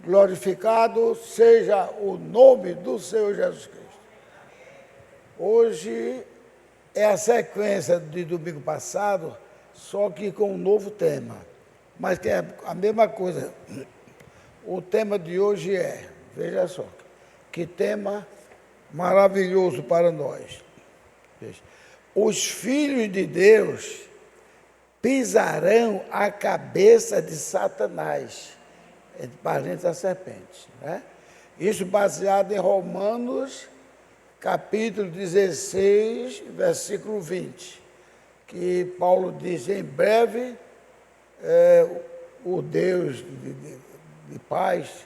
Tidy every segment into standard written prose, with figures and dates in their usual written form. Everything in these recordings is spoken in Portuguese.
Glorificado seja o nome do Senhor Jesus Cristo. Hoje é a sequência de domingo passado, só que com um novo tema. Mas que é a mesma coisa. O tema de hoje é, veja só, que tema maravilhoso para nós. Veja, os filhos de Deus pisarão a cabeça de Satanás, entre parênteses a serpente. Né? Isso baseado em Romanos, capítulo 16, versículo 20, que Paulo diz, em breve, o Deus de paz,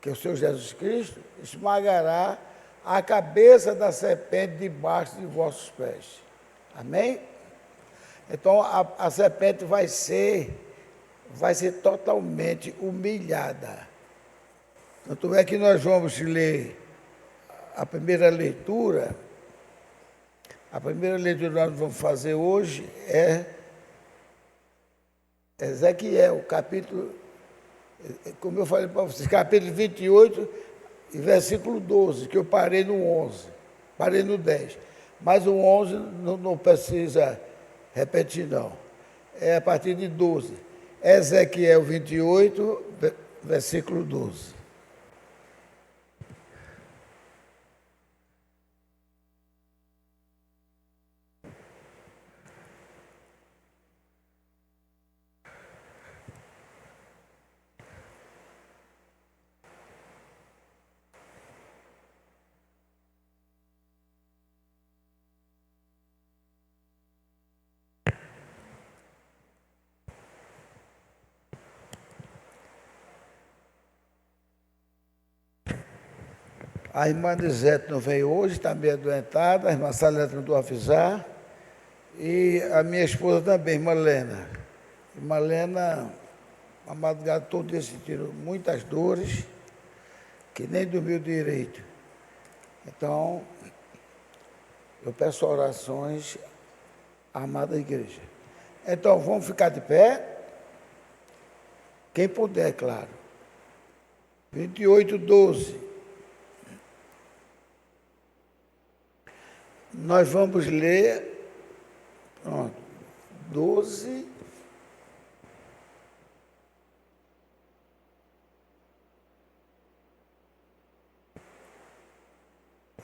que é o Senhor Jesus Cristo, esmagará a cabeça da serpente debaixo de vossos pés. Amém? Então, a serpente vai ser totalmente humilhada. Tanto é que nós vamos ler a primeira leitura. A primeira leitura que nós vamos fazer hoje é Ezequiel, capítulo, como eu falei para vocês, capítulo 28, versículo 12, que eu parei no 11, parei no 10. Mas o 11 não precisa repetir, não. É a partir de 12. Ezequiel 28, versículo 12. A irmã Lisete não veio hoje, está meio adoentada, a irmã Salete não avisar, e a minha esposa também, irmã Lena. Irmã Lena, a madrugada todo dia sentiu muitas dores, que nem dormiu direito. Então, eu peço orações à amada igreja. Então, vamos ficar de pé? Quem puder, claro. 28, 12. Nós vamos ler, pronto, 12.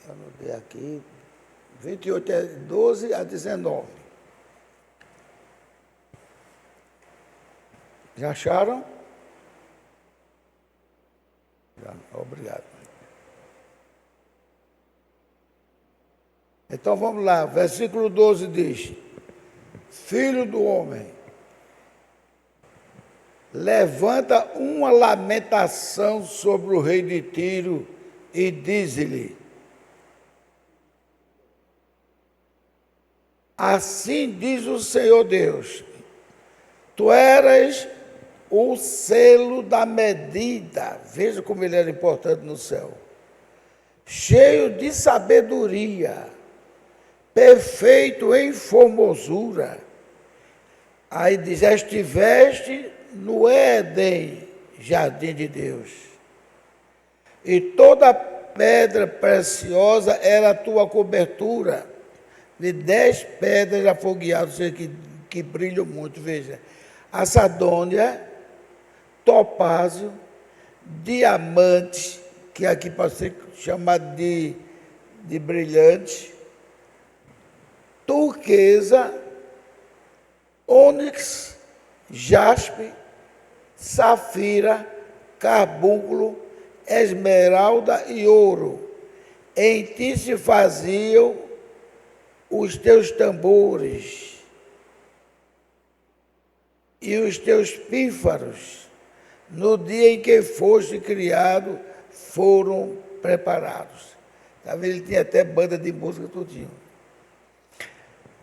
Eu anotei aqui, 28 é 12 a 19. Já acharam? Já, obrigado. Então vamos lá, versículo 12 diz: Filho do homem, levanta uma lamentação sobre o rei de Tiro e diz-lhe: Assim diz o Senhor Deus, tu eras o selo da medida, veja como ele era importante no céu, cheio de sabedoria, perfeito em formosura. Aí diz, estiveste no Éden, jardim de Deus, e toda pedra preciosa era a tua cobertura, de 10 pedras afogueadas, que brilham muito, veja, a sardônia, topázio, diamante, que aqui pode ser chamado de brilhante, turquesa, ônix, jaspe, safira, carbúnculo, esmeralda e ouro. Em ti se faziam os teus tambores e os teus pífaros, no dia em que foste criado, foram preparados. Tá vendo? Ele tinha até banda de música tudinho.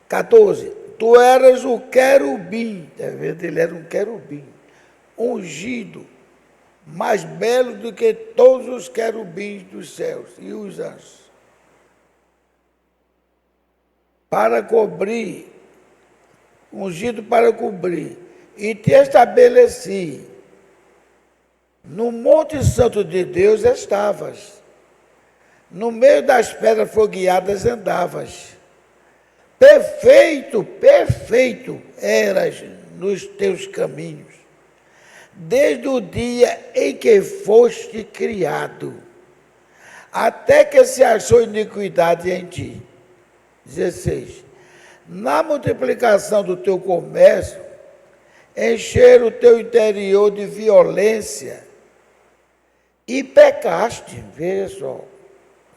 14. Tu eras o querubim, tá vendo? Ele era um querubim, ungido, mais belo do que todos os querubins dos céus e os anjos, para cobrir, ungido para cobrir, e te estabeleci No monte santo de Deus estavas, no meio das pedras fogueadas andavas. Perfeito, perfeito eras nos teus caminhos, desde o dia em que foste criado, até que se achou iniquidade em ti. 16. Na multiplicação do teu comércio, encher o teu interior de violência e pecaste. Veja só,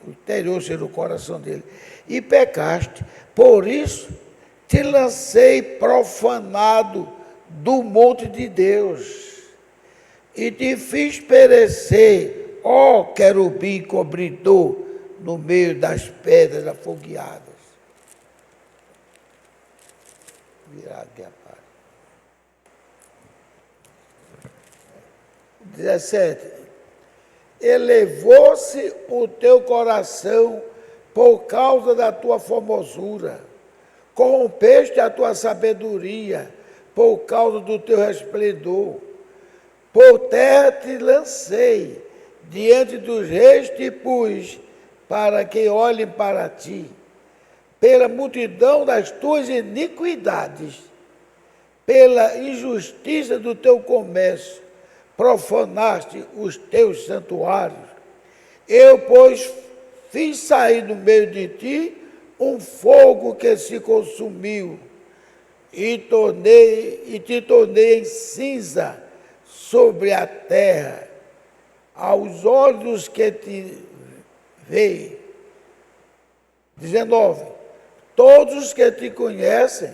o interior cheio do coração dele. E pecaste. Por isso, te lancei profanado do monte de Deus e te fiz perecer, ó querubim cobridor, no meio das pedras afogueadas. Virar aqui a página. 17. Elevou-se o teu coração por causa da tua formosura, corrompeste a tua sabedoria por causa do teu resplendor. Por terra te lancei, diante dos reis te pus, para que olhem para ti. Pela multidão das tuas iniquidades, pela injustiça do teu comércio, profanaste os teus santuários. Eu, pois, fiz sair do meio de ti um fogo que se consumiu, e te tornei em cinza sobre a terra, aos olhos que te veem. 19. Todos os que te conhecem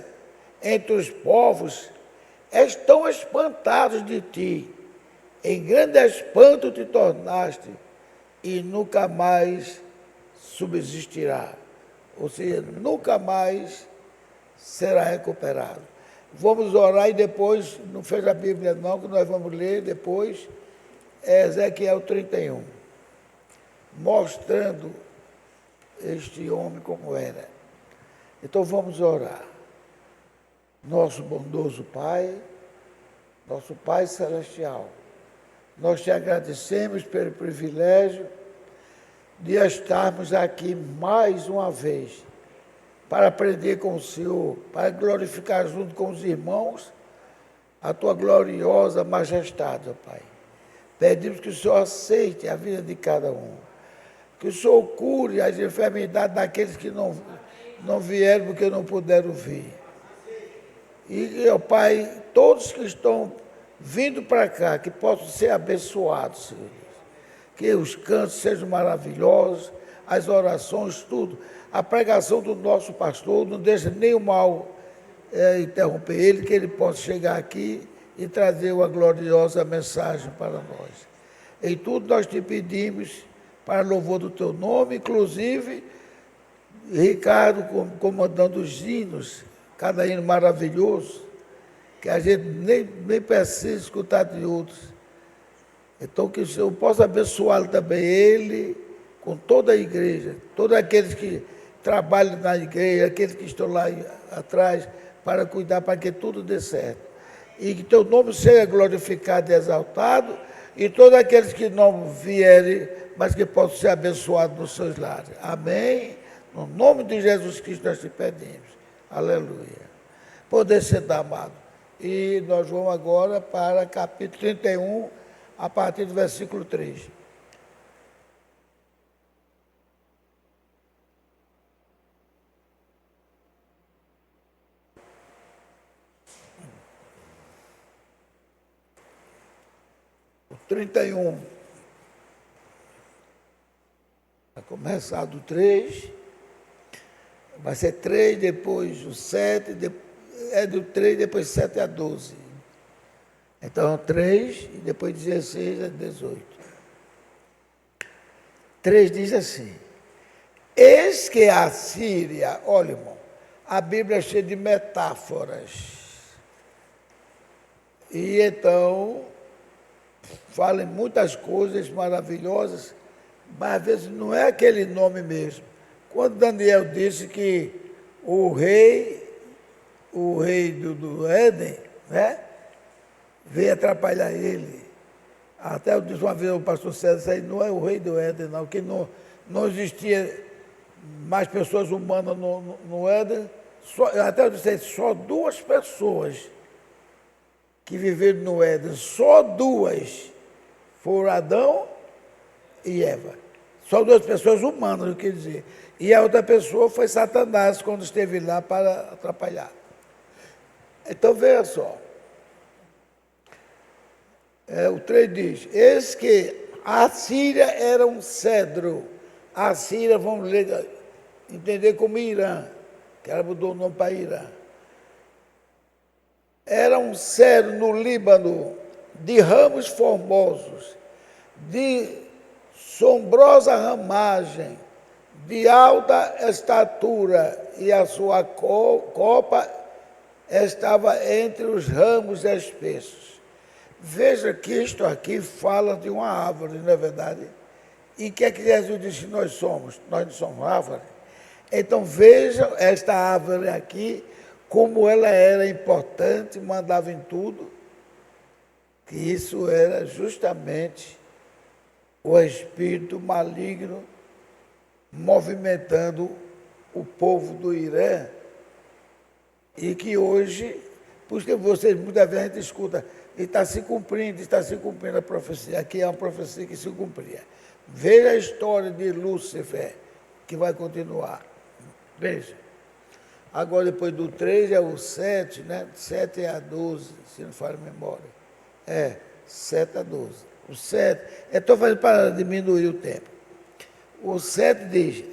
entre os povos estão espantados de ti. Em grande espanto te tornaste e nunca mais subsistirá. Ou seja, nunca mais será recuperado. Vamos orar e depois, não fecha a Bíblia não, que nós vamos ler depois, Ezequiel 31, mostrando este homem como era. Então vamos orar. Nosso bondoso Pai, nosso Pai Celestial, nós te agradecemos pelo privilégio de estarmos aqui mais uma vez para aprender com o Senhor, para glorificar junto com os irmãos a tua gloriosa majestade, ó Pai. Pedimos que o Senhor aceite a vida de cada um, que o Senhor cure as enfermidades daqueles que não vieram porque não puderam vir. E, ó Pai, todos que estão vindo para cá, que possam ser abençoados, Senhor. Que os cantos sejam maravilhosos, as orações, tudo. A pregação do nosso pastor, não deixa nem o mal interromper ele, que ele possa chegar aqui e trazer uma gloriosa mensagem para nós. Em tudo nós te pedimos, para louvor do teu nome, inclusive Ricardo comandando os hinos, cada hino maravilhoso, que a gente nem precisa escutar de outros. Então, que o Senhor possa abençoá-lo também, ele, com toda a igreja, todos aqueles que trabalham na igreja, aqueles que estão lá atrás, para cuidar, para que tudo dê certo. E que teu nome seja glorificado e exaltado, e todos aqueles que não vierem, mas que possam ser abençoados nos seus lares. Amém? No nome de Jesus Cristo nós te pedimos. Aleluia. Poder sentar, amado. E nós vamos agora para capítulo 31, a partir do versículo 3. O 31. Vai começar do 3. Vai ser 3, depois o 7, do 3, depois 7 a 12. Então, 3 e depois 16 a 18. 3 diz assim: eis que a Síria, olha, irmão, a Bíblia é cheia de metáforas. E então, fala em muitas coisas maravilhosas, mas às vezes não é aquele nome mesmo. Quando Daniel disse que o rei do Éden, né, veio atrapalhar ele. Até eu disse uma vez ao pastor César, isso aí não é o rei do Éden, não, que não existia mais pessoas humanas no Éden. Até eu disse, só 2 pessoas que viveram no Éden, só 2 foram Adão e Eva. Só 2 pessoas humanas, eu quer dizer. E a outra pessoa foi Satanás, quando esteve lá para atrapalhar. Então, veja só. O 3 diz, eis que a Síria era um cedro. A Síria, vamos ler, entender como Irã, que ela mudou o nome para Irã. Era um cedro no Líbano, de ramos formosos, de sombrosa ramagem, de alta estatura, e a sua copa estava entre os ramos espessos. Veja que isto aqui fala de uma árvore, não é verdade? E o que é que Jesus disse que nós somos? Nós não somos árvore. Então veja esta árvore aqui, como ela era importante, mandava em tudo, que isso era justamente o espírito maligno movimentando o povo do Irã, e que hoje, porque vocês muitas vezes a gente escuta, e está se cumprindo a profecia. Aqui é uma profecia que se cumpria. Veja a história de Lúcifer, que vai continuar. Veja. Agora, depois do 3 é o 7, né? 7 a 12, se não falha a memória. 7 a 12. O 7, estou fazendo para diminuir o tempo. O 7 diz,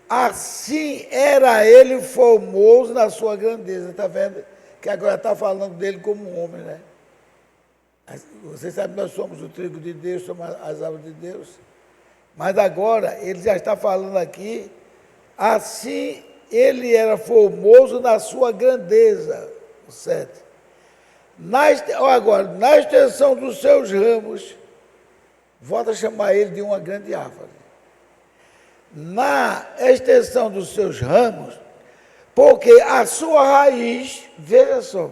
assim era ele formoso na sua grandeza. Está vendo? Que agora está falando dele como um homem, né? Vocês sabem que nós somos o trigo de Deus, somos as árvores de Deus. Mas agora, ele já está falando aqui, assim ele era formoso na sua grandeza. O 7. Agora, na extensão dos seus ramos, volta a chamar ele de uma grande árvore. Na extensão dos seus ramos, porque a sua raiz, veja só,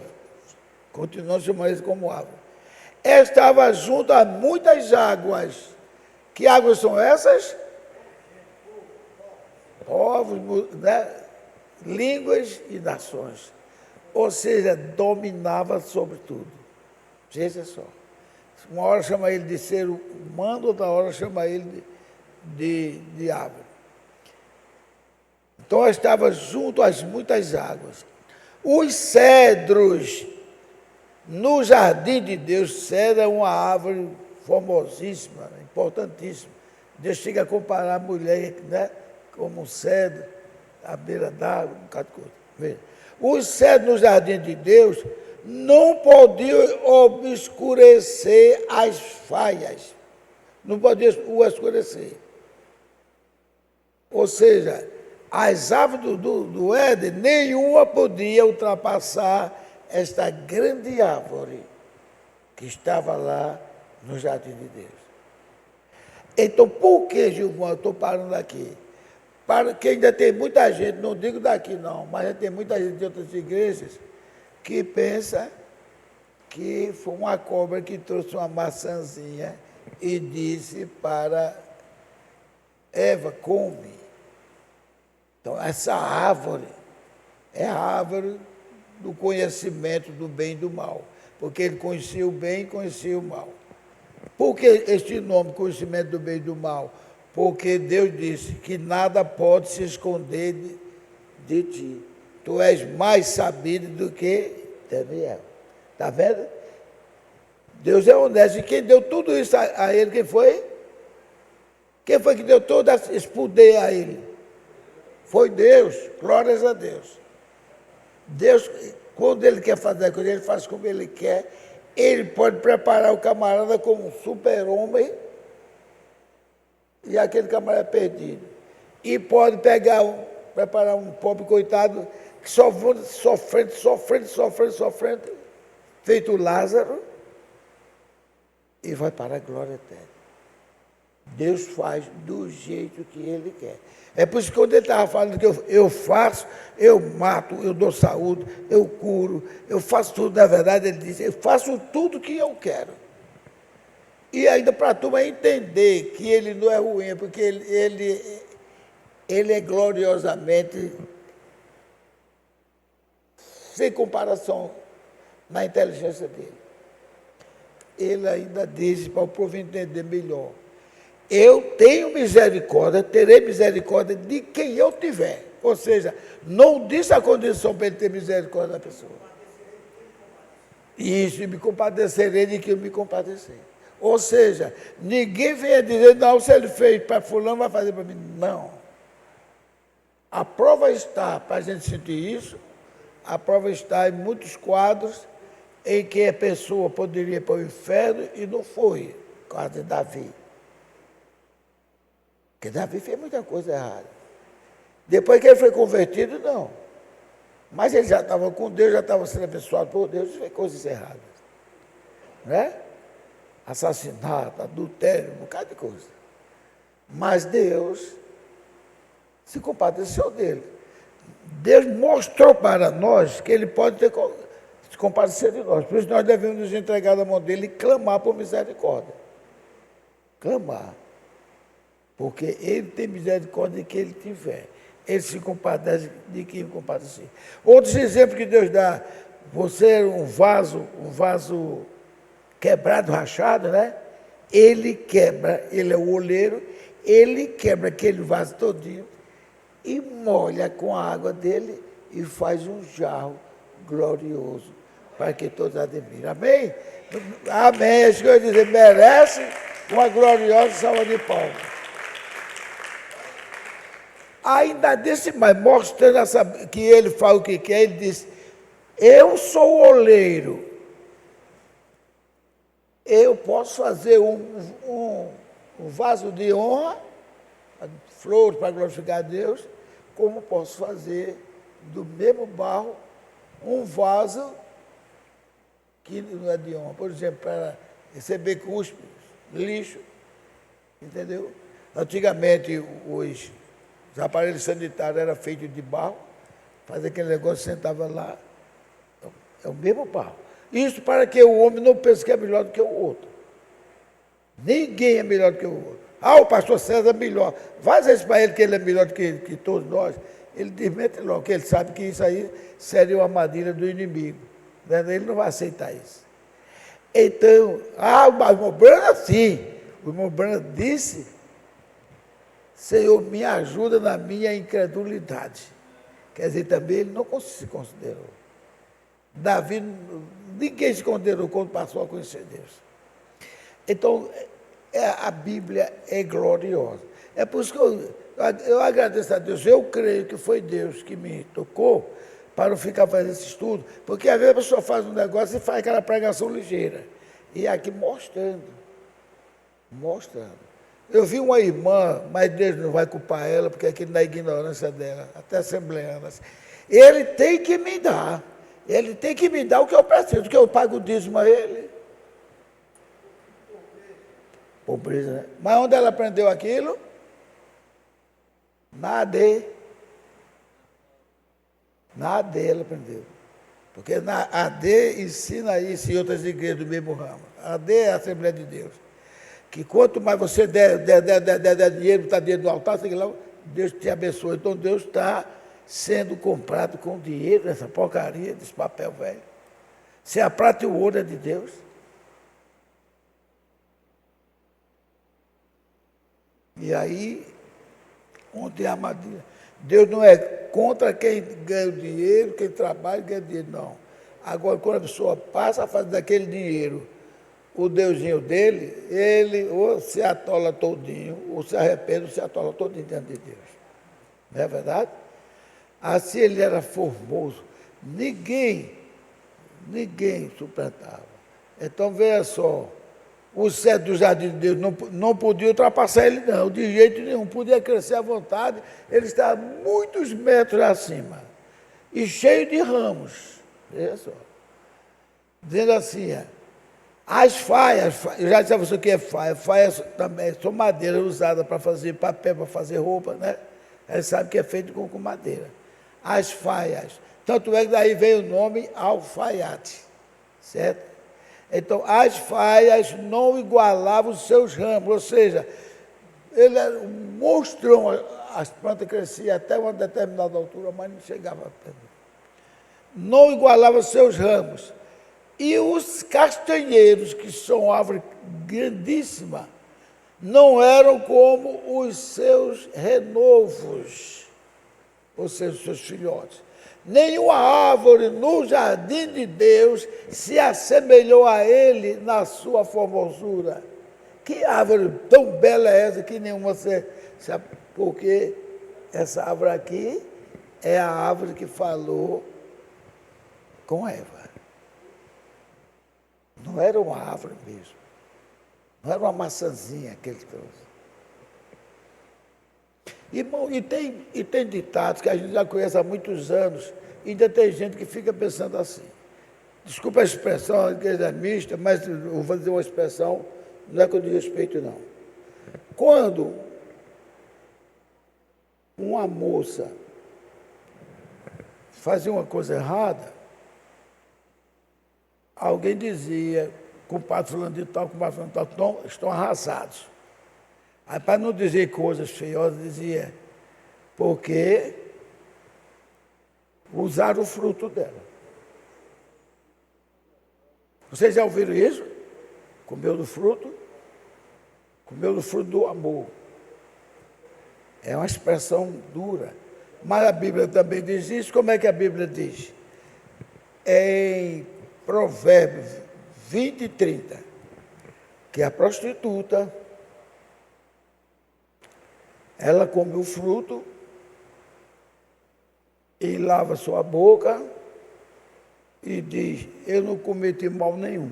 continuamos chamando ele como árvore, estava junto a muitas águas. Que águas são essas? Povos, né? Línguas e nações. Ou seja, dominava sobre tudo. Veja só. Uma hora chama ele de ser humano, outra hora chama ele de árvore. Então estava junto às muitas águas. Os cedros no jardim de Deus, cedro é uma árvore famosíssima, importantíssima. Deus chega a comparar a mulher, né, como um cedro, à beira d'água, um bocado de coisa. Veja. Os cedros no jardim de Deus não podiam obscurecer as falhas. Não podiam o escurecer. Ou seja, as árvores do Éden, nenhuma podia ultrapassar esta grande árvore que estava lá no jardim de Deus. Então, por que, Gilvão, eu estou parando aqui? Para que ainda tem muita gente, não digo daqui não, mas já tem muita gente de outras igrejas que pensa que foi uma cobra que trouxe uma maçãzinha e disse para Eva, come. Então, essa árvore é a árvore do conhecimento do bem e do mal, porque ele conhecia o bem e conhecia o mal. Por que este nome, conhecimento do bem e do mal? Porque Deus disse que nada pode se esconder de ti. Tu és mais sabido do que Daniel. Está vendo? Deus é honesto. E quem deu tudo isso a ele, quem foi? Quem foi que deu todo esse poder a ele? Foi Deus. Glórias a Deus. Deus, quando ele quer fazer a coisa, ele faz como ele quer. Ele pode preparar o camarada como um super-homem e aquele camarada é perdido. E pode preparar um pobre coitado que só vai sofrendo, feito Lázaro, e vai para a glória eterna. Deus faz do jeito que ele quer. É por isso que quando ele estava falando que eu faço, eu mato, eu dou saúde, eu curo, eu faço tudo, na verdade, ele disse, eu faço tudo que eu quero. E ainda para a turma entender que ele não é ruim, porque ele é gloriosamente sem comparação na inteligência dele. Ele ainda disse para o povo entender melhor: eu tenho misericórdia, terei misericórdia de quem eu tiver. Ou seja, não disse a condição para ele ter misericórdia da pessoa. Isso, e me compadecerei de que eu me compadecer. Ou seja, ninguém venha dizer, não, se ele fez para fulano, vai fazer para mim. Não. A prova está, para a gente sentir isso, a prova está em muitos quadros em que a pessoa poderia ir para o inferno e não foi, por causa de Davi. Porque Davi fez muita coisa errada. Depois que ele foi convertido, não. Mas ele já estava com Deus, já estava sendo abençoado por Deus, e fez coisas erradas. Né? Assassinato, adultério, um bocado de coisa. Mas Deus se compadeceu dele. Deus mostrou para nós que ele pode se compadecer de nós. Por isso nós devemos nos entregar na mão dele e clamar por misericórdia. Clamar. Porque ele tem misericórdia de quem ele tiver. Ele se compadece de quem compadecer. Outros exemplos que Deus dá: você é um vaso quebrado, rachado, né? Ele quebra, ele é o oleiro, ele quebra aquele vaso todinho e molha com a água dele e faz um jarro glorioso para que todos admirem. Amém? Amém. Isso que eu ia dizer, merece uma gloriosa salva de palmas. Ainda disse mais, mostrando que ele fala o que quer, ele diz: eu sou o oleiro, eu posso fazer um vaso de honra, flores para glorificar a Deus, como posso fazer do mesmo barro um vaso que não é de honra. Por exemplo, para receber cuspes, lixo, entendeu? Antigamente os aparelhos sanitários eram feitos de barro, fazia aquele negócio, sentava lá, é o mesmo barro. Isso para que o homem não pense que é melhor do que o outro. Ninguém é melhor do que o outro. Ah, o pastor César é melhor. Vai dizer isso para ele que ele é melhor do que todos nós. Ele desmente logo, que ele sabe que isso aí seria uma armadilha do inimigo. Ele não vai aceitar isso. Então, o irmão Brana sim. O irmão Brana disse: Senhor, me ajuda na minha incredulidade. Quer dizer, também ele não se considerou. Davi, ninguém se considerou quando passou a conhecer Deus. Então, a Bíblia é gloriosa. É por isso que eu agradeço a Deus. Eu creio que foi Deus que me tocou para não ficar fazendo esse estudo, porque às vezes a pessoa faz um negócio e faz aquela pregação ligeira. E aqui mostrando. Eu vi uma irmã, mas Deus não vai culpar ela, porque aquilo na ignorância dela, até assembleanas. Ele tem que me dar o que eu preciso, que eu pago o dízimo a ele. Pobreza, né? Mas onde ela aprendeu aquilo? Na AD. Na AD ela aprendeu. Porque na AD ensina isso em outras igrejas do mesmo ramo. A AD é a Assembleia de Deus. Que quanto mais você der dinheiro, está dinheiro no altar, sei lá, Deus te abençoa. Então Deus está sendo comprado com dinheiro, essa porcaria desse papel velho. Se a prata e o ouro é de Deus. E aí, onde é a armadilha? Deus não é contra quem ganha o dinheiro, quem trabalha e ganha dinheiro, não. Agora, quando a pessoa passa a fazer daquele dinheiro o deusinho dele, ele ou se atola todinho, ou se arrepende, ou se atola todinho diante de Deus. Não é verdade? Assim ele era formoso. Ninguém suplantava. Então, veja só, o cedro do jardim de Deus não podia ultrapassar ele, não, de jeito nenhum, podia crescer à vontade, ele estava muitos metros acima, e cheio de ramos, veja só, dizendo assim, as faias, eu já disse a você o que é faia, faias também são madeira usada para fazer papel, para fazer roupa, né? A gente sabe que é feito com madeira. As faias, tanto é que daí veio o nome alfaiate, certo? Então, as faias não igualavam os seus ramos, ou seja, ele era um monstrão, as plantas cresciam até uma determinada altura, mas não chegava perto. Não igualava os seus ramos. E os castanheiros, que são árvore grandíssima, não eram como os seus renovos, ou seja, os seus filhotes. Nenhuma árvore no jardim de Deus se assemelhou a ele na sua formosura. Que árvore tão bela é essa que nenhuma sabe? Porque essa árvore aqui é a árvore que falou com Eva. Não era uma árvore mesmo. Não era uma maçãzinha que ele trouxe. Irmão, e tem ditados que a gente já conhece há muitos anos, e ainda tem gente que fica pensando assim. Desculpa a expressão, a igreja é mista, mas eu vou dizer uma expressão, não é com desrespeito, não. Quando uma moça fazia uma coisa errada, alguém dizia, compadre fulano de tal, compadre fulano de tal, estão arrasados. Aí, para não dizer coisas feiosas, dizia, porque usaram o fruto dela. Vocês já ouviram isso? Comeu do fruto? Comeu do fruto do amor. É uma expressão dura. Mas a Bíblia também diz isso. Como é que a Bíblia diz? Em Provérbios 20 e 30, que a prostituta, ela come o fruto e lava sua boca e diz, eu não cometi mal nenhum.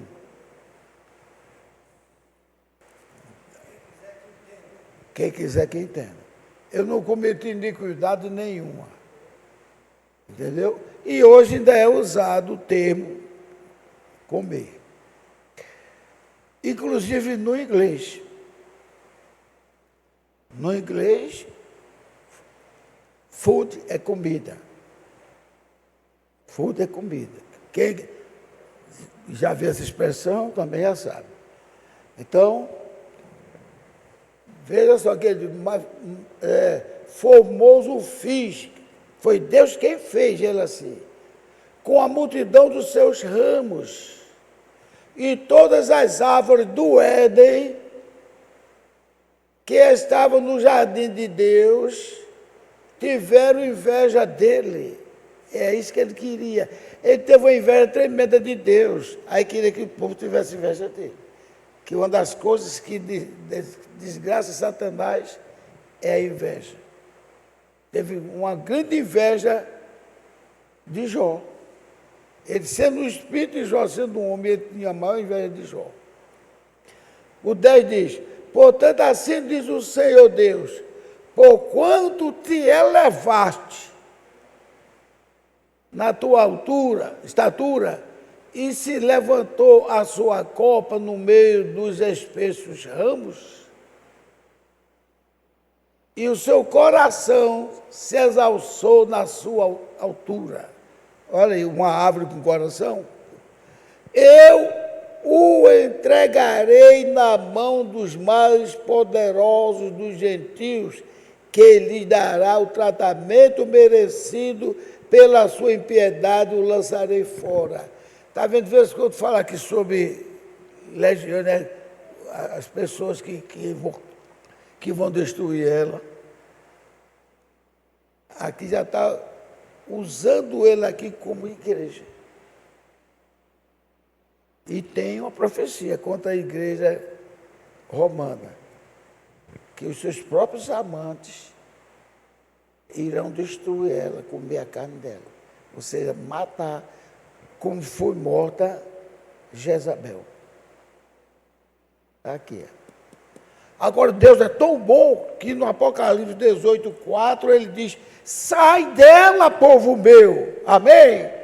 Quem quiser que entenda. Eu não cometi iniquidade nenhuma. Entendeu? E hoje ainda é usado o termo comer. Inclusive no inglês. No inglês, food é comida. Food é comida. Quem já viu essa expressão também já sabe. Então, veja só que formoso fiz. Foi Deus quem fez ele assim. Com a multidão dos seus ramos. E todas as árvores do Éden que estavam no jardim de Deus, tiveram inveja dele. É isso que ele queria. Ele teve uma inveja tremenda de Deus. Aí queria que o povo tivesse inveja dele. Que uma das coisas que desgraça Satanás é a inveja. Teve uma grande inveja de Jó. Ele sendo o espírito de Jó, sendo um homem, ele tinha a maior inveja de Jó. O 10 diz, portanto, assim diz o Senhor Deus, porquanto te elevaste na tua estatura, e se levantou a sua copa no meio dos espessos ramos, e o seu coração se exalçou na sua altura. Olha aí, uma árvore com coração. Eu o entregarei na mão dos mais poderosos dos gentios, que lhe dará o tratamento merecido pela sua impiedade, o lançarei fora. Está vendo, de vez em quando fala aqui sobre legião, né? As pessoas que vão destruir ela. Aqui já está usando ele aqui como igreja. E tem uma profecia contra a igreja romana, que os seus próprios amantes irão destruir ela, comer a carne dela. Ou seja, matar, como foi morta Jezabel. Está aqui. Agora, Deus é tão bom que no Apocalipse 18:4 ele diz, sai dela, povo meu. Amém?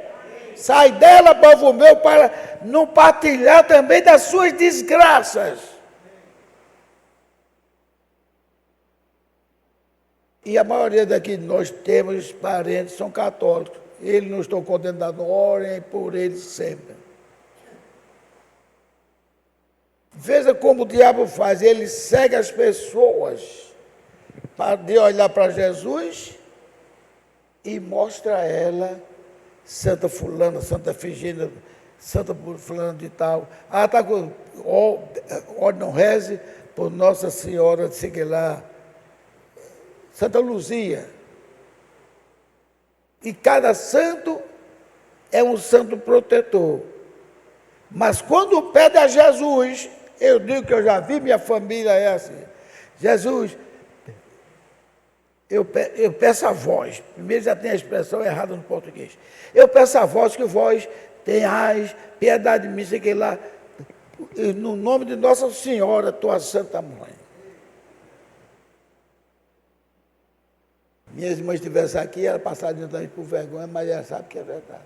Sai dela, povo meu, para não partilhar também das suas desgraças. E a maioria daqui de nós temos parentes, são católicos. Eles não estão condenados, orem por eles sempre. Veja como o diabo faz, ele segue as pessoas para de olhar para Jesus e mostra a ela, Santa Fulana, Santa Efigênia, Santa Fulana de tal. Ah, está com. Ó, não reze por Nossa Senhora de sei lá, Santa Luzia. E cada santo é um santo protetor. Mas quando pede a Jesus, eu digo que eu já vi, minha família é assim. Jesus, eu peço a vós, primeiro já tem a expressão errada no português. Eu peço a vós que vós tenhais piedade de mim, sei que lá, no nome de Nossa Senhora, tua Santa Mãe. Minhas irmãs estivessem aqui, ela passaria também por vergonha, mas ela sabe que é verdade.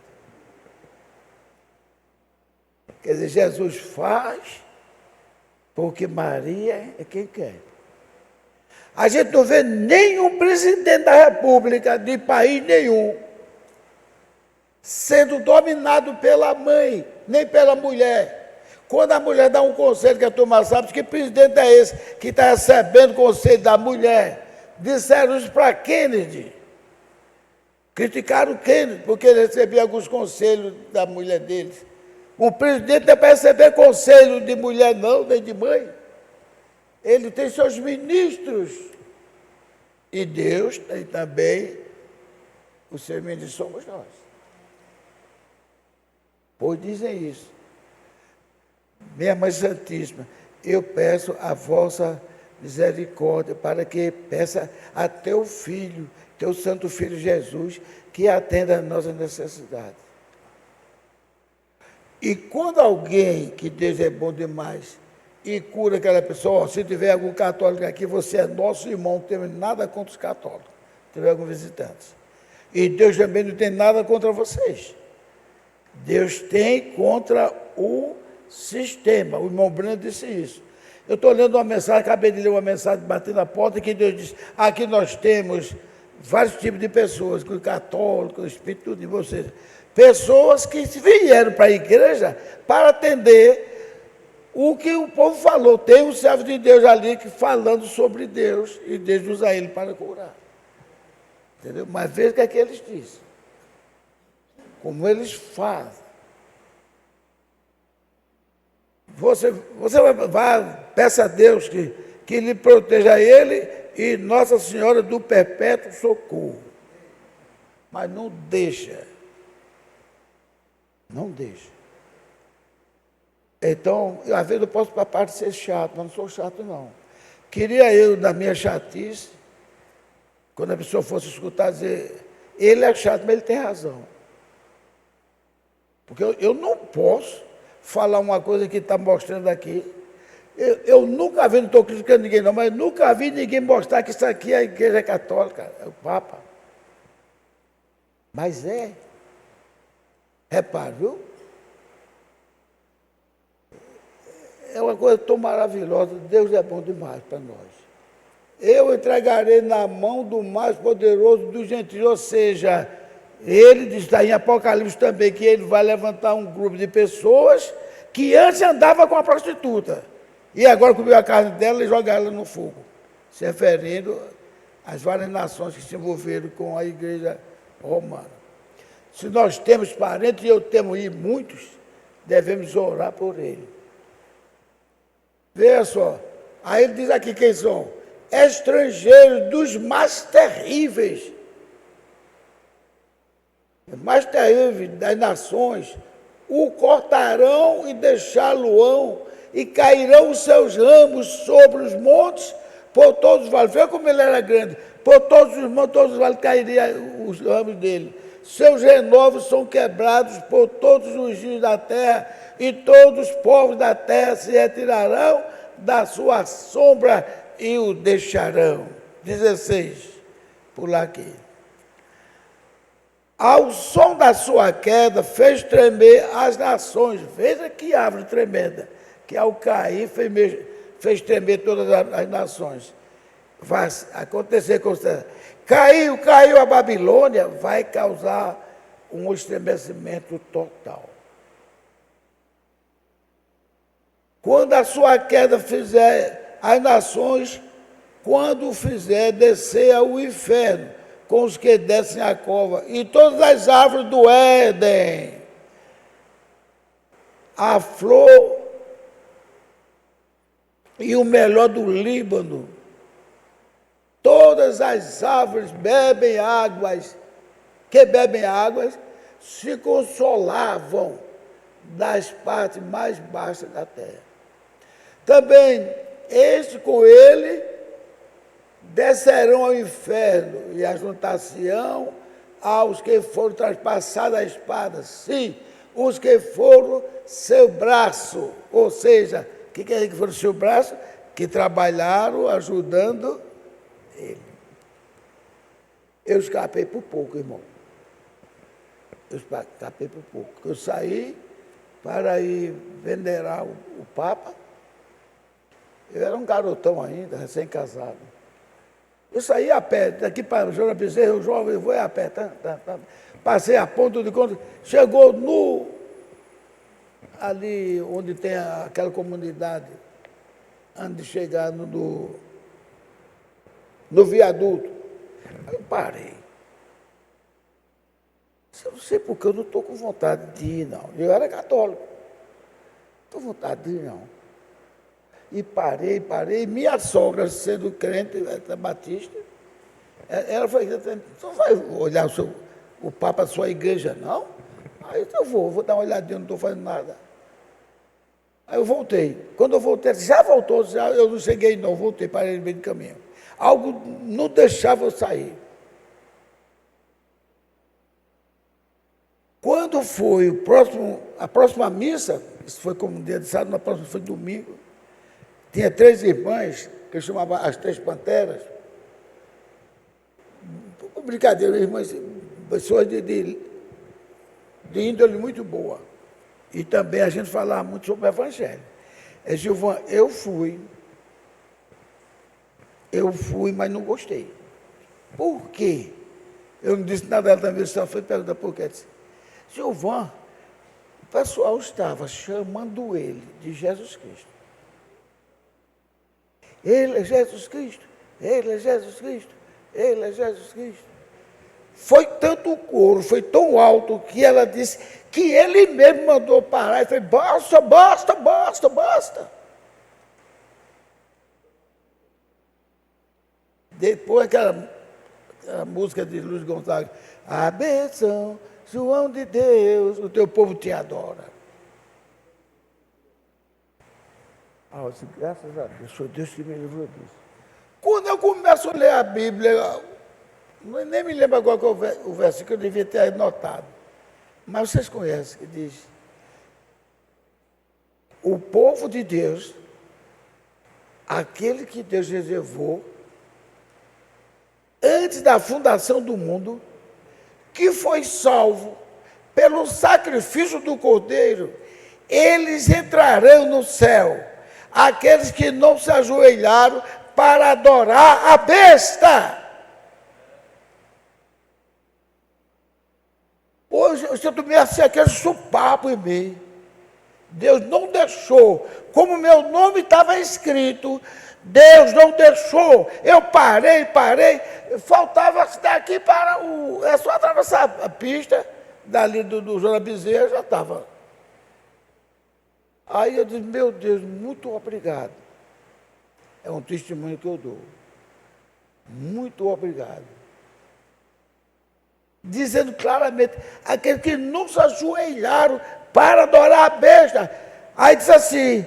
Quer dizer, Jesus faz porque Maria é quem quer. A gente não vê nenhum presidente da República, de país nenhum, sendo dominado pela mãe, nem pela mulher. Quando a mulher dá um conselho, que a turma sabe, que presidente é esse que está recebendo conselho da mulher? Disseram isso para Kennedy. Criticaram Kennedy, porque ele recebia alguns conselhos da mulher deles. O presidente não é para receber conselho de mulher, não, nem de mãe. Ele tem seus ministros. E Deus tem também os seus ministros, somos nós. Pois dizem isso. Minha Mãe Santíssima, eu peço a vossa misericórdia para que peça a teu Filho, teu Santo Filho Jesus, que atenda a nossa necessidade. E quando alguém, que Deus é bom demais, e cura aquela pessoa, se tiver algum católico aqui, você é nosso irmão, não temos nada contra os católicos, se tiver algum visitante. E Deus também não tem nada contra vocês. Deus tem contra o sistema. O irmão Breno disse isso. Eu estou lendo uma mensagem, acabei de ler uma mensagem, batendo na porta, que Deus disse, aqui nós temos vários tipos de pessoas, católicos, espírito, tudo de vocês. Pessoas que vieram para a igreja para atender o que o povo falou. Tem um servo de Deus ali que falando sobre Deus, e Deus usa ele para curar. Entendeu? Mas veja o que é que eles dizem. Como eles fazem. Você vai, peça a Deus que lhe proteja ele e Nossa Senhora do Perpétuo Socorro. Mas não deixa. Não deixa. Então, às vezes eu posso para a parte ser chato, mas não sou chato não. Queria eu, na minha chatice, quando a pessoa fosse escutar, dizer, ele é chato, mas ele tem razão. Porque eu não posso falar uma coisa que está mostrando aqui. Eu nunca vi, não estou criticando ninguém não, mas nunca vi ninguém mostrar que isso aqui é a Igreja Católica, é o Papa. Mas é. Repare, viu? É uma coisa tão maravilhosa, Deus é bom demais para nós. Eu entregarei na mão do mais poderoso dos gentios, ou seja, ele diz em Apocalipse também que ele vai levantar um grupo de pessoas que antes andava com a prostituta e agora comeu a carne dela e joga ela no fogo, se referindo às várias nações que se envolveram com a igreja romana. Se nós temos parentes, e eu temo ir muitos, devemos orar por ele. Veja só, aí ele diz aqui quem são? Estrangeiros dos mais terríveis das nações, o cortarão e deixá-lo-ão, e cairão os seus ramos sobre os montes, por todos os vales. Veja como ele era grande, por todos os montes, todos os vales cairiam os ramos dele. Seus renovos são quebrados por todos os rios da terra, e todos os povos da terra se retirarão da sua sombra e o deixarão. 16, pular aqui. Ao som da sua queda, fez tremer as nações. Veja que árvore tremenda, que ao cair fez tremer todas as nações. Vai acontecer com você. Caiu a Babilônia, vai causar um estremecimento total. quando a sua queda fizer as nações, quando o fizer descer ao inferno, com os que descem à cova, e todas as árvores do Éden, a flor e o melhor do Líbano, todas as árvores bebem águas, que bebem águas, se consolavam das partes mais baixas da terra. Também, este com ele, descerão ao inferno e ajuntar-se-ão aos que foram traspassados a espada, sim, os que foram seu braço, ou seja, o que quer dizer que foram seu braço? Que trabalharam ajudando ele. Eu escapei por pouco, irmão. Eu escapei por pouco. Eu saí para ir venerar o Papa. Eu era um garotão ainda, recém-casado. Eu saí a pé, daqui para Joana Bezerra, o jovem, eu vou a pé. Passei a ponto de conta, chegou ali onde tem aquela comunidade, antes de chegar no viaduto. Aí eu parei. Eu não sei porque eu não estou com vontade de ir, não. Eu era católico. Não estou com vontade de ir, não. E parei. Minha sogra, sendo crente, batista, ela falou, você não vai olhar o Papa da sua igreja, não? Aí eu vou dar uma olhadinha, não estou fazendo nada. Aí eu voltei. Quando eu voltei, eu não cheguei não, voltei, parei no meio do caminho. Algo não deixava eu sair. Quando foi a próxima missa, isso foi como um dia de sábado, na próxima foi domingo, tinha 3 irmãs, que eu chamava as 3 panteras, brincadeira, irmãs, pessoas de índole muito boa. E também a gente falava muito sobre o Evangelho. Gilvan, eu fui, mas não gostei. Por quê? Eu não disse nada, ela também só foi perguntar por quê. Disse, Gilvan, o pessoal estava chamando ele de Jesus Cristo. Ele é Jesus Cristo, ele é Jesus Cristo, ele é Jesus Cristo. Foi tanto o coro, foi tão alto, que ela disse que ele mesmo mandou parar e falou, basta. Depois aquela música de Luiz Gonzaga, a bênção, João de Deus, o teu povo te adora. Ah, disse, graças a Deus, foi Deus que me livrou disso. Quando eu começo a ler a Bíblia, nem me lembro agora qual o versículo que eu devia ter anotado. Mas vocês conhecem, que diz, o povo de Deus, aquele que Deus reservou, antes da fundação do mundo, que foi salvo pelo sacrifício do Cordeiro, eles entrarão no céu, aqueles que não se ajoelharam para adorar a besta. Hoje, eu tomei assim aquele supapo em mim. Deus não deixou, como meu nome estava escrito, Deus não deixou. Eu parei, faltava daqui para é só atravessar a pista, dali do Joana Bezerra, já estava. Aí eu disse, meu Deus, muito obrigado. É um testemunho que eu dou. Muito obrigado. Dizendo claramente, aqueles que não se ajoelharam para adorar a besta. Aí diz assim,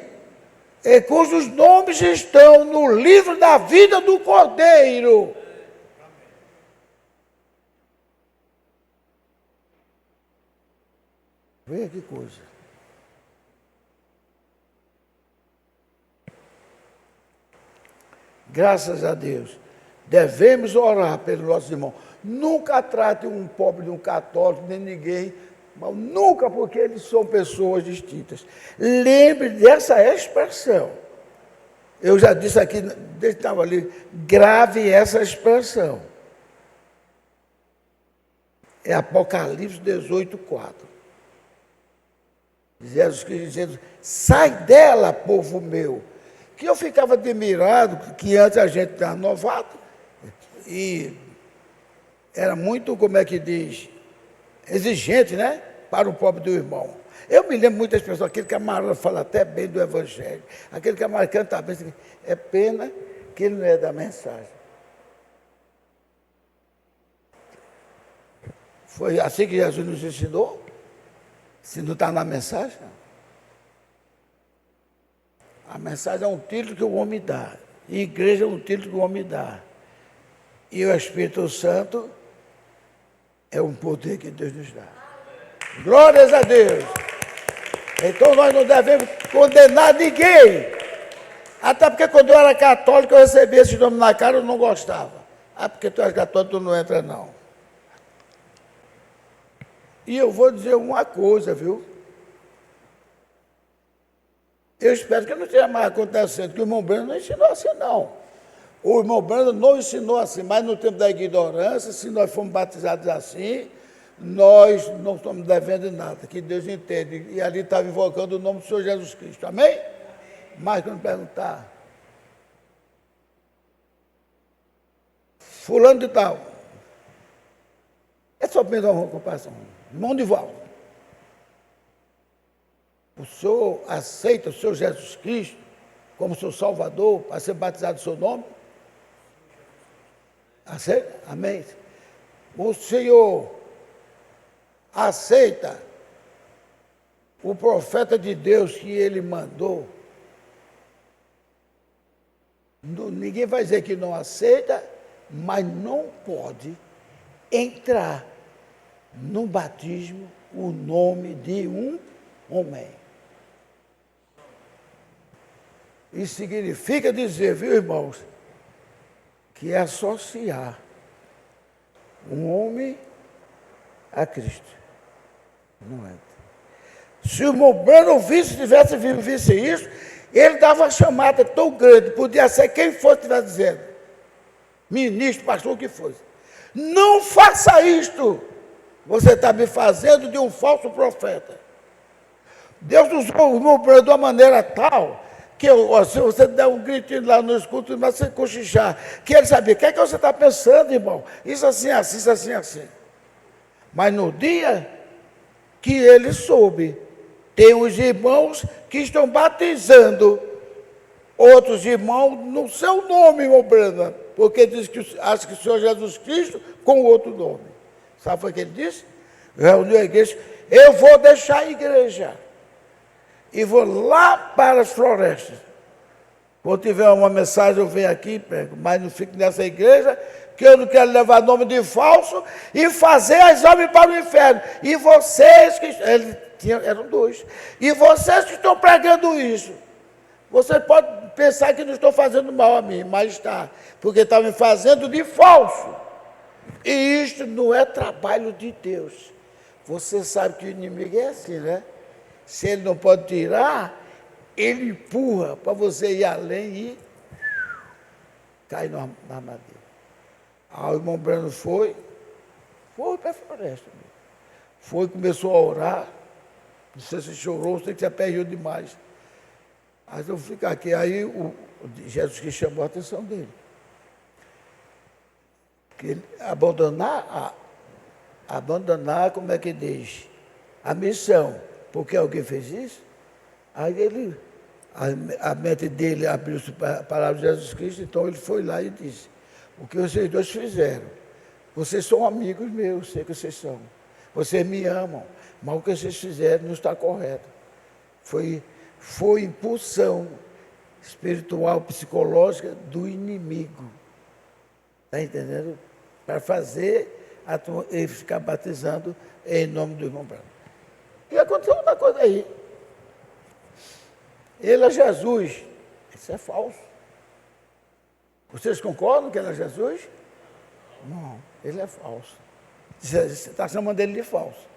cujos nomes estão no livro da vida do Cordeiro. Veja que coisa. Graças a Deus. Devemos orar pelos nossos irmãos. Nunca trate um pobre de um católico, nem ninguém, mas nunca, porque eles são pessoas distintas. Lembre dessa expressão. Eu já disse aqui, desde que estava ali, grave essa expressão. É Apocalipse 18:4. Jesus Cristo dizendo, sai dela, povo meu. Que eu ficava admirado, que antes a gente estava novato, e era muito, como é que diz, exigente, né? Para o pobre do irmão. Eu me lembro muitas pessoas, aquele camarada fala até bem do Evangelho, aquele camarada canta bem, é pena que ele não é da mensagem. Foi assim que Jesus nos ensinou? Se não está na mensagem, não. A mensagem é um título que o homem dá. E a igreja é um título que o homem dá. E o Espírito Santo é um poder que Deus nos dá. Glórias a Deus. Então nós não devemos condenar ninguém. Até porque quando eu era católico, eu recebia esse nome na cara, eu não gostava. Ah, porque tu és católico, tu não entra, não. E eu vou dizer uma coisa, viu? Eu espero que não esteja mais acontecendo, que o irmão Brando não ensinou assim, não. O irmão Brando não ensinou assim, mas no tempo da ignorância, se nós fomos batizados assim, nós não estamos devendo nada, que Deus entende. E ali estava invocando o nome do Senhor Jesus Cristo, amém? Mas quando perguntar, fulano de tal, é só pensar uma comparação, irmão de Val. O senhor aceita o Senhor Jesus Cristo como seu Salvador para ser batizado no seu nome? Aceita? Amém? O senhor aceita o profeta de Deus que ele mandou? Ninguém vai dizer que não aceita, mas não pode entrar no batismo o nome de um homem. Isso significa dizer, viu, irmãos, que é associar um homem a Cristo. Não entra. Se o irmão Brando tivesse visto isso, ele dava uma chamada tão grande, podia ser quem fosse estivesse dizendo, ministro, pastor, o que fosse. Não faça isto, você está me fazendo de um falso profeta. Deus usou o irmão Brando de uma maneira tal, que se você der um gritinho lá no escudo, mas você cochichar, que ele sabia, o que é que você está pensando, irmão? Isso assim, assim, isso assim, assim. Mas no dia que ele soube, tem os irmãos que estão batizando outros irmãos no seu nome, irmão Brando, porque diz que acha que o Senhor Jesus Cristo com outro nome. Sabe o que ele disse? Reuniu a igreja, eu vou deixar a igreja e vou lá para as florestas. Quando tiver uma mensagem, eu venho aqui e prego, mas não fico nessa igreja, que eu não quero levar nome de falso e fazer as almas para o inferno. E vocês que... eram dois. E vocês que estão pregando isso, você pode pensar que não estou fazendo mal a mim, mas está, porque está me fazendo de falso. E isto não é trabalho de Deus. Você sabe que o inimigo é assim, né? Se ele não pode tirar, ele empurra para você ir além e cai na armadilha. Aí o irmão Brando foi para a floresta. Foi, começou a orar. Não sei se chorou, sei que se aperreou demais. Mas eu fico aqui. Aí Jesus que chamou a atenção dele. Que ele abandonar, como é que diz? A missão. Porque alguém fez isso? Aí ele, a mente dele abriu-se para a palavra de Jesus Cristo, então ele foi lá e disse, o que vocês dois fizeram? Vocês são amigos meus, sei que vocês são. Vocês me amam, mas o que vocês fizeram não está correto. Foi impulsão espiritual, psicológica do inimigo. Está entendendo? Para fazer ele ficar batizando em nome do irmão Branco. E aconteceu outra coisa aí. Ele é Jesus. Isso é falso. Vocês concordam que ele é Jesus? Não, ele é falso. Você está chamando ele de falso.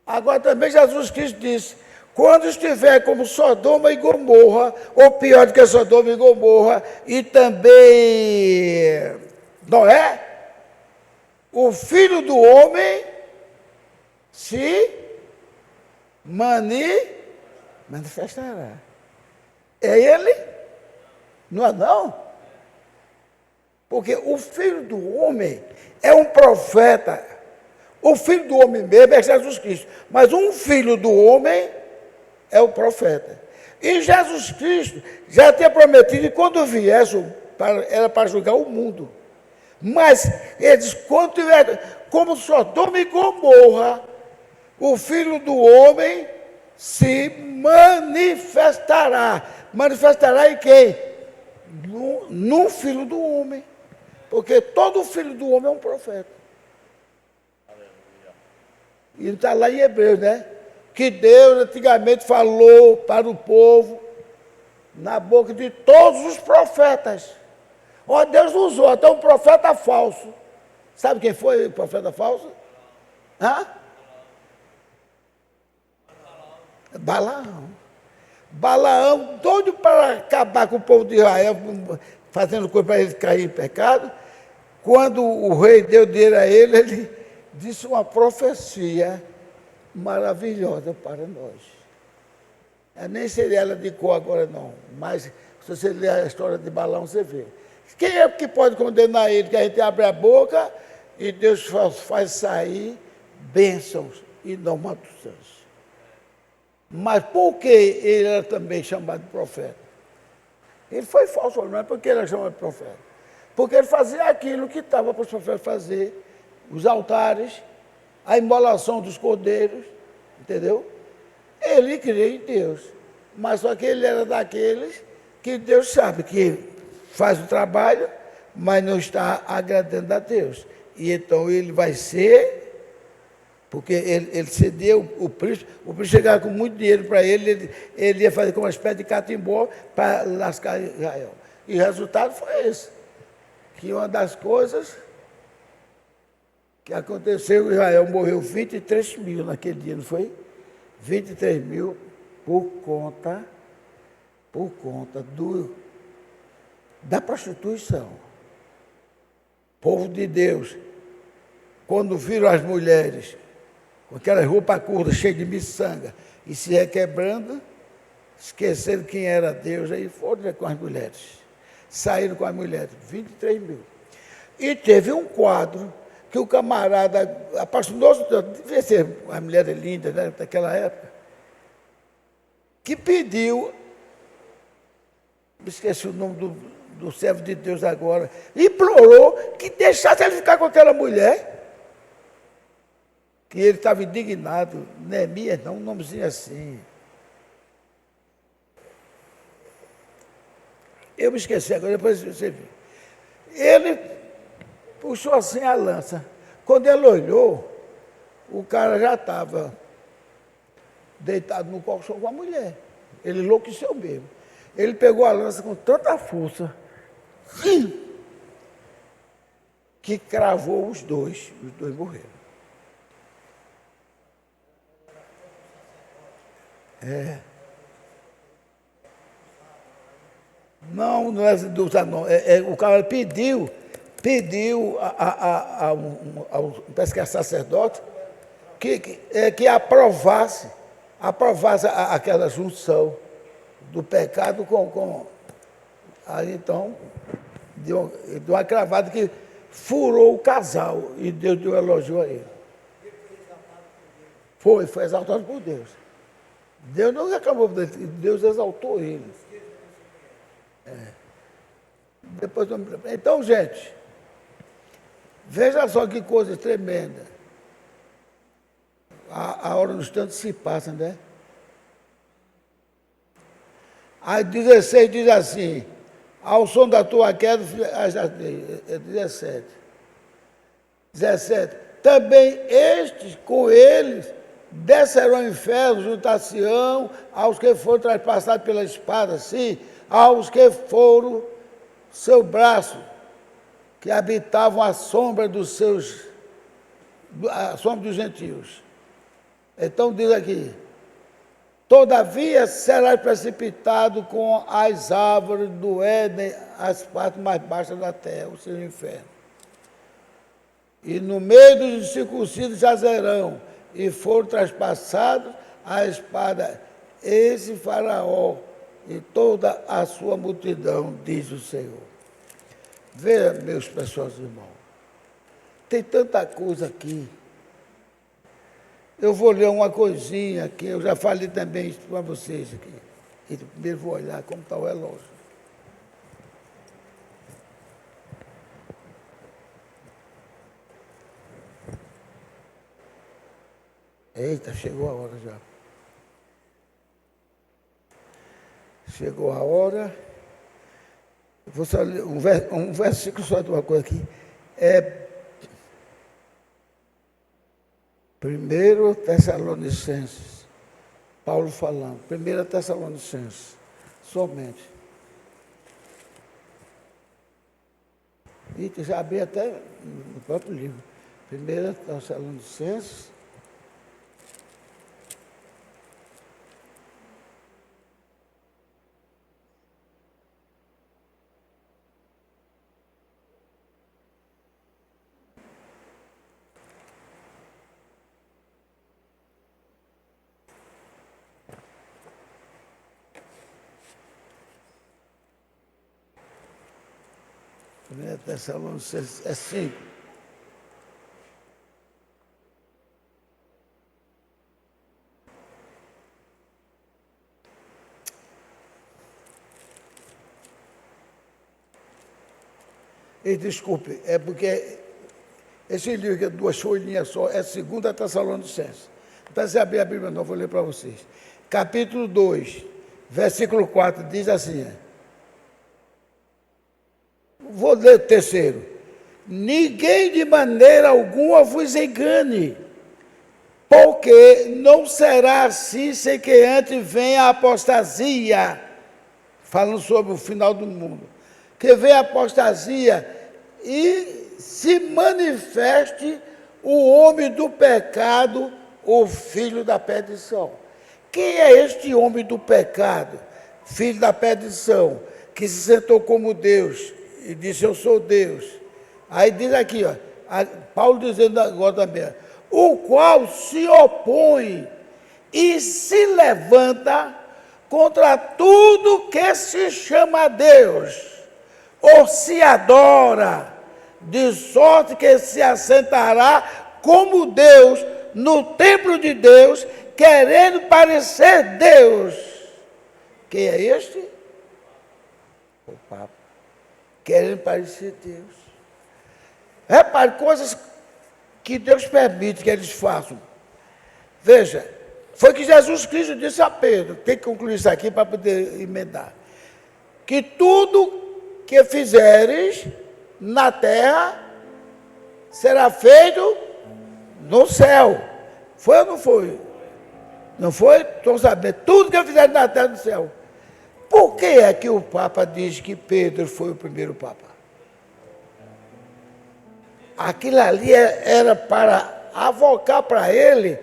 Agora também Jesus Cristo disse, quando estiver como Sodoma e Gomorra, ou pior do que Sodoma e Gomorra, e também Noé, o Filho do Homem se manifestará. É ele? Não é não? Porque o Filho do Homem é um profeta. O Filho do Homem mesmo é Jesus Cristo. Mas um Filho do Homem é o profeta. E Jesus Cristo já tinha prometido que quando viesse, era para julgar o mundo. Mas ele diz, quando tiver, como Sodoma e Gomorra, o Filho do Homem se manifestará. Manifestará em quem? No Filho do Homem. Porque todo filho do homem é um profeta. E está lá em Hebreus, né? Que Deus antigamente falou para o povo na boca de todos os profetas. Ó, Deus usou até um profeta falso. Sabe quem foi o profeta falso? Hã? Balaão. Balaão, doido para acabar com o povo de Israel, fazendo coisa para eles caírem em pecado. Quando o rei deu dinheiro a ele, ele disse uma profecia maravilhosa para nós. Eu nem sei ela de cor agora não, mas se você ler a história de Balaão, você vê. Quem é que pode condenar ele? Que a gente abre a boca e Deus faz sair bênçãos e não maldições. Mas por que ele era também chamado de profeta? Ele foi falso, não é porque ele era chamado de profeta. Porque ele fazia aquilo que estava para os profetas fazer, os altares, a imolação dos cordeiros, entendeu? Ele cria em Deus, mas só que ele era daqueles que Deus sabe que faz o trabalho, mas não está agradando a Deus. E então ele vai ser, porque ele cedeu o príncipe chegava com muito dinheiro para ele ia fazer como uma espécie de catimbó para lascar Israel. E o resultado foi esse. Que uma das coisas que aconteceu, Israel morreu 23 mil naquele dia, não foi? 23 mil por conta da prostituição. Povo de Deus, quando viram as mulheres com aquelas roupas curtas, cheias de miçanga, e se requebrando, esqueceram quem era Deus, aí foram com as mulheres. Saíram com as mulheres, 23 mil. E teve um quadro que o camarada, apaixonou-se, devia ser uma mulher linda, né, daquela época, que pediu, esqueci o nome do servo de Deus agora, implorou que deixasse ele ficar com aquela mulher, que ele estava indignado, Neemias, não, um nomezinho assim. Eu me esqueci agora, depois você viu. Ele puxou assim a lança. Quando ele olhou, o cara já estava deitado no colchão com a mulher. Ele enlouqueceu mesmo. Ele pegou a lança com tanta força que cravou os dois morreram. Não é dúvida não. O cara pediu parece que é sacerdote, que aprovasse aquela junção do pecado com aí então, deu uma cravada que furou o casal e Deus deu um elogio a ele. Foi exaltado por Deus. Deus não reclamou dele, Deus exaltou ele. Depois, então, gente, veja só que coisa tremenda. A hora dos tantos se passa, né? Aí 16 diz assim, ao som da tua queda, 17. 17. Também estes com eles descerão ao inferno, juntar-se-ão aos que foram traspassados pela espada, sim, aos que foram seu braço, que habitavam a sombra dos gentios. Então diz aqui, todavia serás precipitado com as árvores do Éden, as partes mais baixas da terra, o seu inferno. E no meio dos incircuncisos jazerão, e foram traspassados a espada esse Faraó e toda a sua multidão, diz o Senhor. Veja, meus preciosos irmãos, tem tanta coisa aqui. Eu vou ler uma coisinha aqui, eu já falei também isso para vocês aqui. E primeiro vou olhar como está o relógio. Eita, chegou a hora já. Chegou a hora. Vou só ler um versículo só de uma coisa aqui. É 1 Tessalonicenses. Paulo falando. 1 Tessalonicenses. Somente. E já abri até no próprio livro. 1 Tessalonicenses. Tessalonicenses é 5. E desculpe, é porque esse livro que é 2 folhinhas só, é 2 Tessalonicenses. Então, se abrir a Bíblia, não vou ler para vocês. Capítulo 2, versículo 4, diz assim, vou ler o terceiro. Ninguém de maneira alguma vos engane, porque não será assim sem que antes venha a apostasia, falando sobre o final do mundo, que venha a apostasia e se manifeste o homem do pecado, o filho da perdição. Quem é este homem do pecado, filho da perdição, que se sentou como Deus e disse, eu sou Deus? Aí diz aqui, Paulo dizendo agora também, o qual se opõe e se levanta contra tudo que se chama Deus, ou se adora, de sorte que se assentará como Deus no templo de Deus, querendo parecer Deus. Quem é este? O Papa. Querendo parecer Deus. Repare, coisas que Deus permite que eles façam. Veja, foi que Jesus Cristo disse a Pedro, tem que concluir isso aqui para poder emendar, que tudo que fizeres na terra será feito no céu. Foi ou não foi? Não foi? Estão sabendo, tudo que fizeres na terra no céu. Por que é que o Papa diz que Pedro foi o primeiro Papa? Aquilo ali era para avocar para ele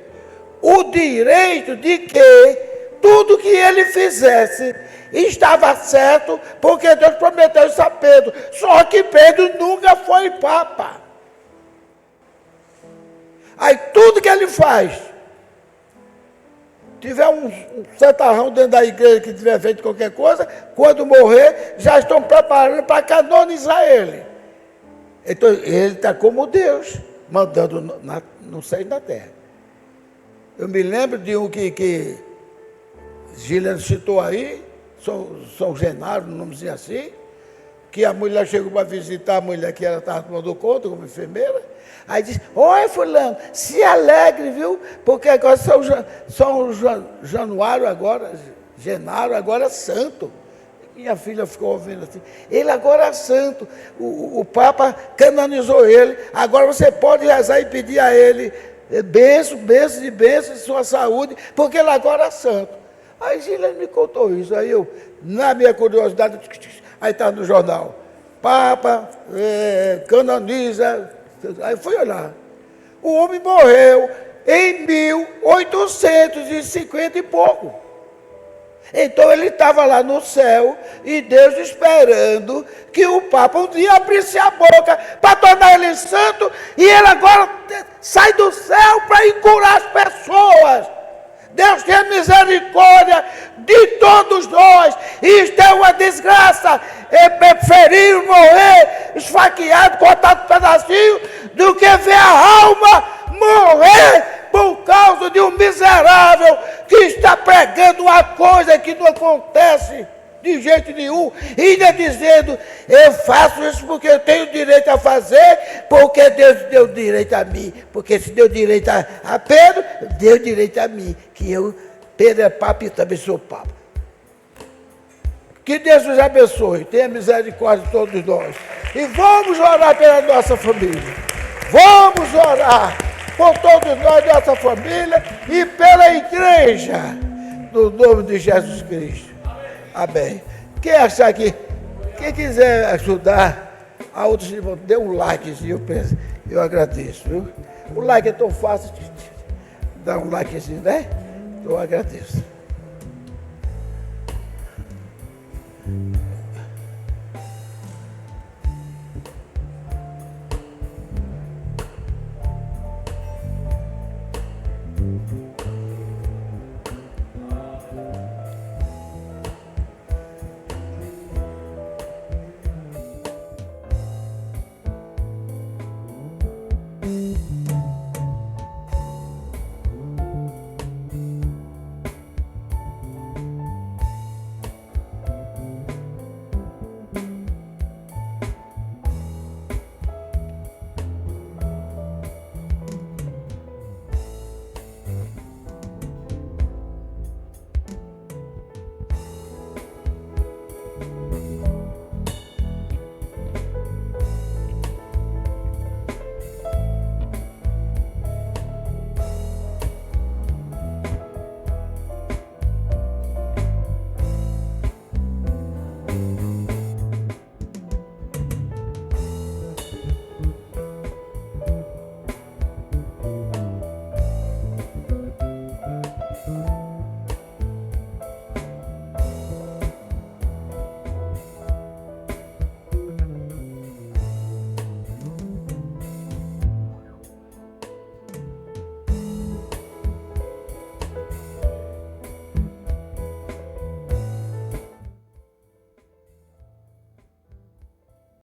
o direito de que tudo que ele fizesse estava certo, porque Deus prometeu isso a Pedro. Só que Pedro nunca foi Papa. Aí tudo que ele faz, tiver um santarrão dentro da igreja que tiver feito qualquer coisa, quando morrer, já estão preparando para canonizar ele. Então, ele está como Deus, mandando no céu e na terra. Eu me lembro de um que Gillian citou aí, São Genaro, um nomezinho assim, que a mulher chegou para visitar a mulher que ela estava tomando conta, como enfermeira. Aí disse, oi fulano, se alegre, viu? Porque agora São Januário agora, Genaro agora é santo. Minha filha ficou ouvindo assim, ele agora é santo, o Papa canonizou ele, agora você pode rezar e pedir a ele bênção de sua saúde, porque ele agora é santo. Aí Gillian me contou isso, aí eu, na minha curiosidade, aí está no jornal, Papa canoniza, aí fui olhar. O homem morreu em 1850 e pouco. Então ele estava lá no céu e Deus esperando que o Papa um dia abrisse a boca para tornar ele santo, e ele agora sai do céu para ir curar as pessoas. Deus tenha misericórdia de todos nós. Isto é uma desgraça. É preferir morrer esfaqueado, cortado pedacinho, do que ver a alma morrer por causa de um miserável que está pregando uma coisa que não acontece de jeito nenhum, e ainda dizendo, eu faço isso porque eu tenho direito a fazer, porque Deus deu direito a mim, porque se deu direito a Pedro, deu direito a mim, que Pedro é papa e também sou papa. Que Deus nos abençoe, tenha misericórdia de todos nós, e vamos orar pela nossa família, vamos orar por todos nós, nossa família, e pela igreja, no nome de Jesus Cristo. Amém. Quem achar que, quem quiser ajudar a outros irmãos, dê um likezinho, eu agradeço, viu? O like é tão fácil de dar um likezinho, né? Eu agradeço.